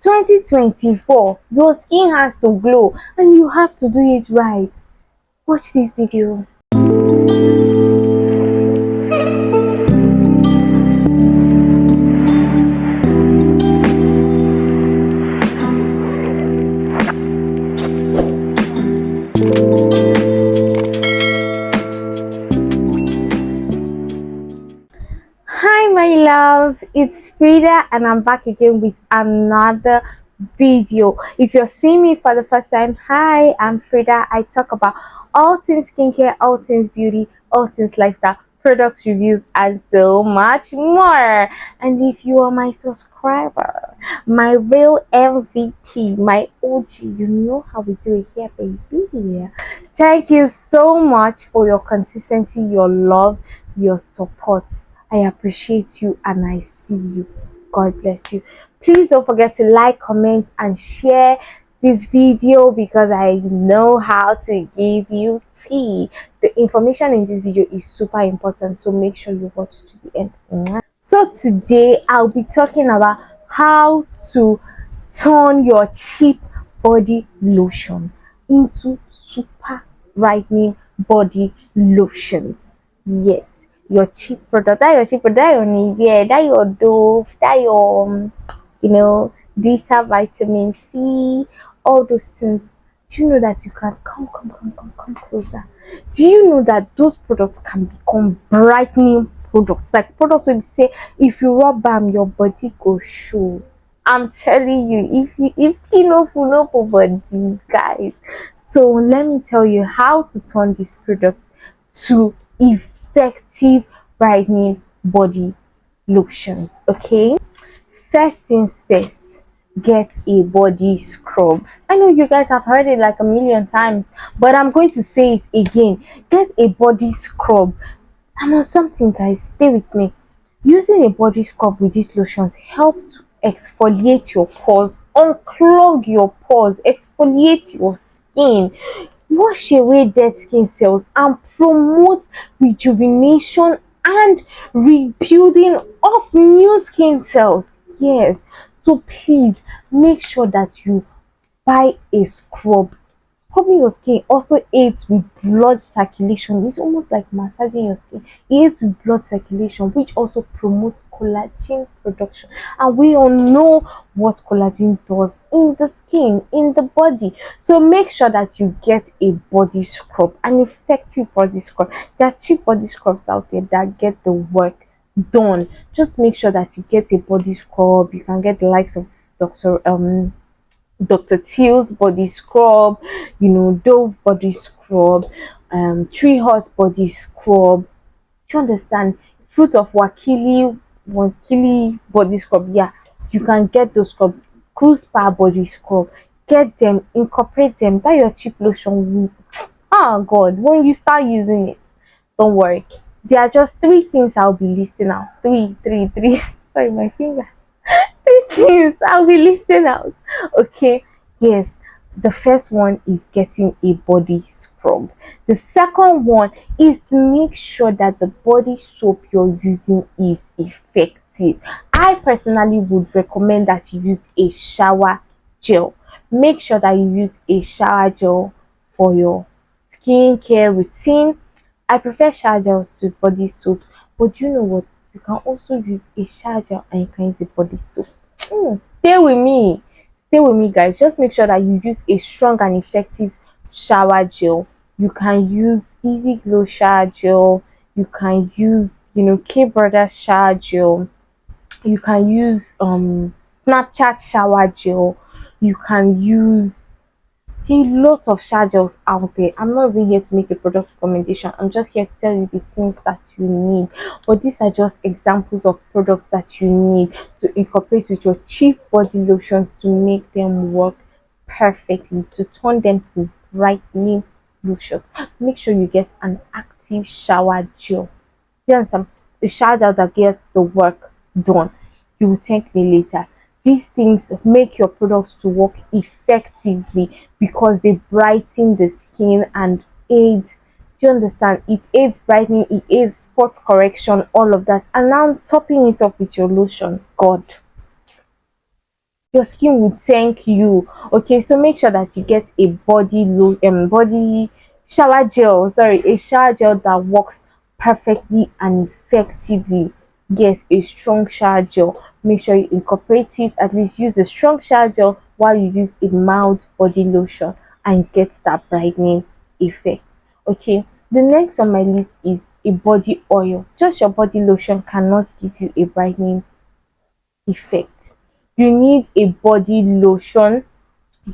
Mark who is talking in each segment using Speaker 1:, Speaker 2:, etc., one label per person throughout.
Speaker 1: 2024, your skin has to glow and you have to do it right. Watch this video. Hi my love, it's Frida and I'm back again with another video. If you're seeing me for the first time, hi, I'm Frida. I talk about all things skincare, all things beauty, all things lifestyle, product reviews, and so much more. And if you are my subscriber, my real MVP, my OG, you know how we do it here, baby. Thank you so much for your consistency, your love, your support. I appreciate you and I see you. God bless you. Please don't forget to like, comment, and share this video because I know how to give you tea. The information in this video is super important, so make sure you watch to the end. So today I'll be talking about how to turn your cheap body lotion into super brightening body lotions. Yes, your cheap product, that your Nivea, that your Dove, that your these have vitamin C, all those things. Do you know that you can come closer? Do you know that those products can become brightening products? Like products will say if you rub them, your body go show. I'm telling you, if skin no full no for body, guys. So let me tell you how to turn these products to effective brightening body lotions. Okay, first things first, get a body scrub. I know you guys have heard it like a million times, but I'm going to say it again. Get a body scrub. And on something, guys, stay with me. Using a body scrub with these lotions help to exfoliate your pores, unclog your pores, exfoliate your skin, wash away dead skin cells, and promote rejuvenation and rebuilding of new skin cells. Yes, so please make sure that you buy a scrub. Scrubbing your skin also aids with blood circulation. It's almost like massaging your skin. It aids with blood circulation, which also promotes collagen production. And we all know what collagen does in the skin, in the body. So make sure that you get a body scrub, an effective body scrub. There are cheap body scrubs out there that get the work done. Just make sure that you get a body scrub. You can get the likes of Dr. Teal's body scrub, Dove body scrub, Tree Hot body scrub. Do you understand? Fruit of Wakili body scrub. Yeah, you can get those scrub. Cruise Spa body scrub. Get them, incorporate them. That your cheap lotion. Oh God, when you start using it, don't worry. There are just three things I'll be listing out. Three. Sorry, my fingers. Three things I'll be listing out. Okay, yes. The first one is getting a body scrub. The second one is to make sure that the body soap you're using is effective. I personally would recommend that you use a shower gel. Make sure that you use a shower gel for your skincare routine. I prefer shower gels to body soap, but you know what? You can also use a shower gel and you can use a body soap. Stay with me, guys. Just make sure that you use a strong and effective shower gel. You can use Easy Glow shower gel. You can use, K Brother shower gel. You can use Snapchat shower gel. You can use a lot of shower gels out there. I'm not even here to make a product recommendation. I'm just here to tell you the things that you need. But these are just examples of products that you need to incorporate with your cheap body lotions to make them work perfectly, to turn them to brightening lotions. Make sure you get an active shower gel. Then some the shower gel that gets the work done. You will thank me later. These things make your products to work effectively because they brighten the skin and aid. Do you understand? It aids brightening, it aids spot correction, all of that. And now topping it up with your lotion. God, your skin will thank you. Okay, so make sure that you get a body shower gel, sorry, a shower gel that works perfectly and effectively. Yes, a strong shower gel. Make sure you incorporate it. At least use a strong shower gel while you use a mild body lotion and get that brightening effect. Okay, the next on my list is a body oil. Just your body lotion cannot give you a brightening effect. You need a body lotion,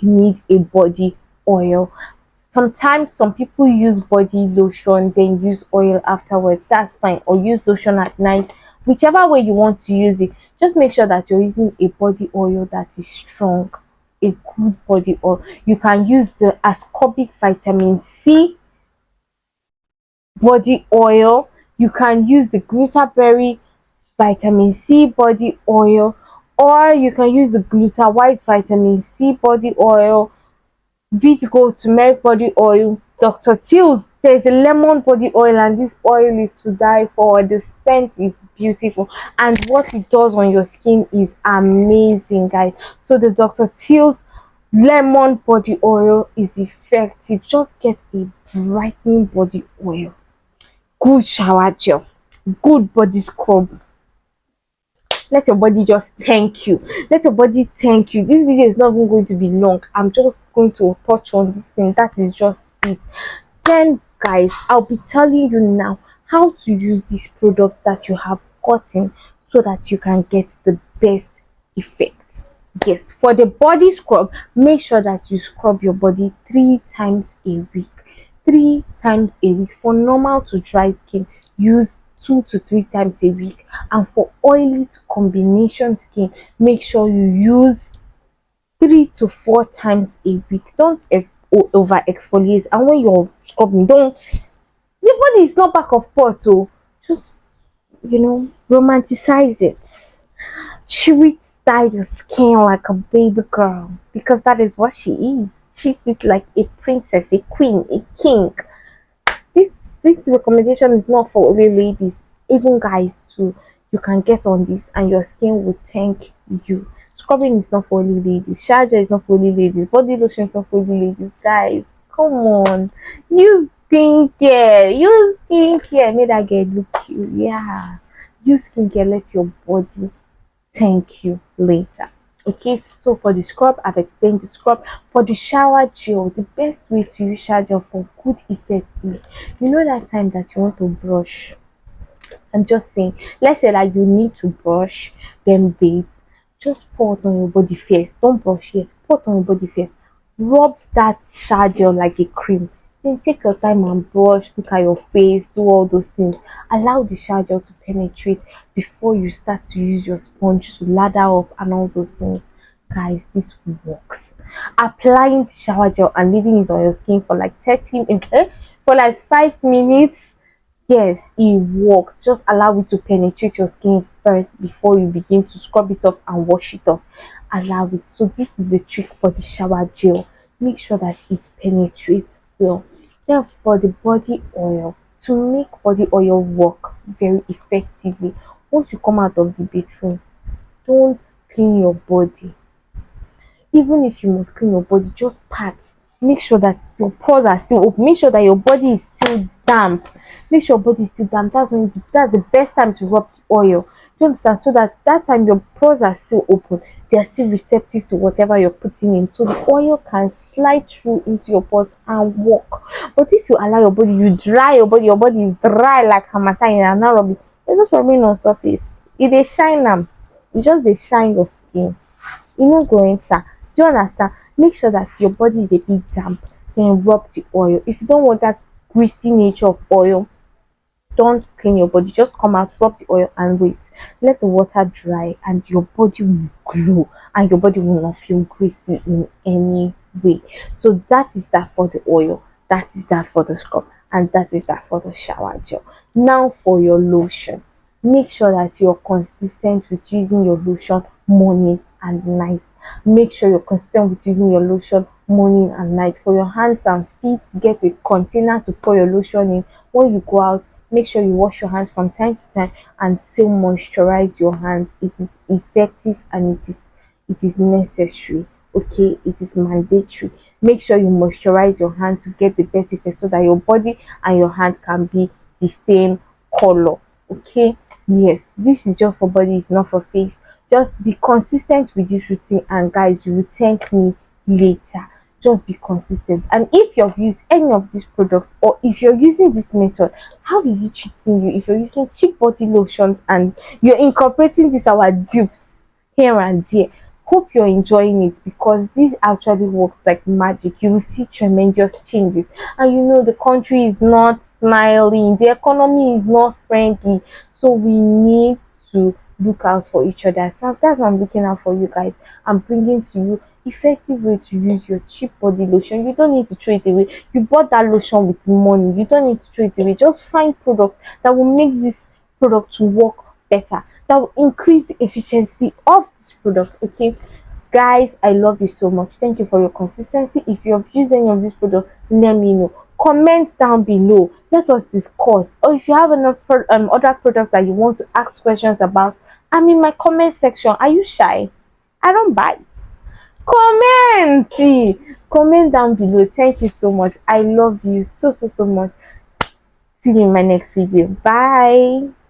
Speaker 1: you need a body oil. Sometimes some people use body lotion, then use oil afterwards. That's fine. Or use lotion at night. Whichever way you want to use it, just make sure that you're using a body oil that is strong, a good body oil. You can use the ascorbic vitamin C body oil. You can use the glutaberry vitamin C body oil, or you can use the gluta white vitamin C body oil, Vitigo turmeric body oil, Dr. Teal's. There's a lemon body oil, and this oil is to die for. The scent is beautiful, and what it does on your skin is amazing, guys. So the Dr. Teal's lemon body oil is effective. Just get a brightening body oil, good shower gel, good body scrub. Let your body just thank you. Let your body thank you. This video is not even going to be long. I'm just going to touch on this thing. That is just it. Then guys, I'll be telling you now how to use these products that you have gotten so that you can get the best effect. Yes, for the body scrub, make sure that you scrub your body 3 times a week. 3 times a week. For normal to dry skin, use 2 to 3 times a week, and for oily to combination skin, make sure you use 3 to 4 times a week. Don't over exfoliate, and when you're scrubbing, don't, your body is not back of pot, oh, just romanticize it. Treat style your skin like a baby girl, because that is what she is. Treat it like a princess, a queen, a king. This recommendation is not for only ladies, even guys too. You can get on this and your skin will thank you. Scrubbing is not for only ladies, charger is not for only ladies, body lotion is not for only ladies. Guys, come on, use skincare, make that girl look cute. Yeah, use skincare, let your body thank you later. Okay, so for the scrub, I've explained the scrub. For the shower gel, the best way to use shower gel for good effect is, that time that you want to brush. I'm just saying, let's say that you need to brush, then bathe. Just pour it on your body first. Don't brush yet. Pour it on your body first. Rub that shower gel like a cream. Then take your time and brush, look at your face, do all those things. Allow the shower gel to penetrate before you start to use your sponge to lather up and all those things. Guys, this works. Applying the shower gel and leaving it on your skin for like 30 minutes, for like 5 minutes. Yes, it works. Just allow it to penetrate your skin first before you begin to scrub it off and wash it off. Allow it. So this is the trick for the shower gel. Make sure that it penetrates well. Then for the body oil, to make body oil work very effectively, once you come out of the bedroom, don't clean your body. Even if you must clean your body, just pat. Make sure that your pores are still open. Make sure that your body is still damp. Make sure your body is still damp. That's the best time to rub the oil. Do you understand? So that time your pores are still open. They are still receptive to whatever you're putting in. So the oil can slide through into your pores and work. But if you allow your body, you dry your body is dry like harmattan and not rubbing. It's just rubbing on surface. If they shine them, you just they shine your skin. You know go enter. Do you understand? Make sure that your body is a bit damp, then rub the oil. If you don't want that greasy nature of oil, don't clean your body. Just come out, rub the oil and wait. Let the water dry and your body will glow and your body will not feel greasy in any way. So that is that for the oil, that is that for the scrub, and that is that for the shower gel. Now for your lotion. Make sure that you're consistent with using your lotion morning and night. Make sure you're consistent with using your lotion morning and night. For your hands and feet, get a container to pour your lotion in. When you go out, make sure you wash your hands from time to time and still moisturize your hands. It is effective and it is it is necessary. Okay, it is mandatory. Make sure you moisturize your hand to get the best effect so that your body and your hand can be the same color. Okay, yes, this is just for body, it's not for face. Just be consistent with this routine, and guys, you will thank me later. Just be consistent. And if you've used any of these products, or if you're using this method, how is it treating you? If you're using cheap body lotions and you're incorporating these our dupes here and there, hope you're enjoying it, because this actually works like magic. You will see tremendous changes. And you know, the country is not smiling, the economy is not friendly, so we need to look out for each other. So that's what I'm looking out for you guys. I'm bringing to you effective way to use your cheap body lotion. You don't need to throw it away. You bought that lotion with money, you don't need to throw it away. Just find products that will make this product to work better, that will increase the efficiency of this product. Okay, guys, I love you so much. Thank you for your consistency. If you have used any of this product, let me know. Comment down below, let us discuss. Or if you have another other products that you want to ask questions about, I'm in my comment section. Are you shy? I don't bite. Comment, comment down below. Thank you so much. I love you so much. See you in my next video. Bye.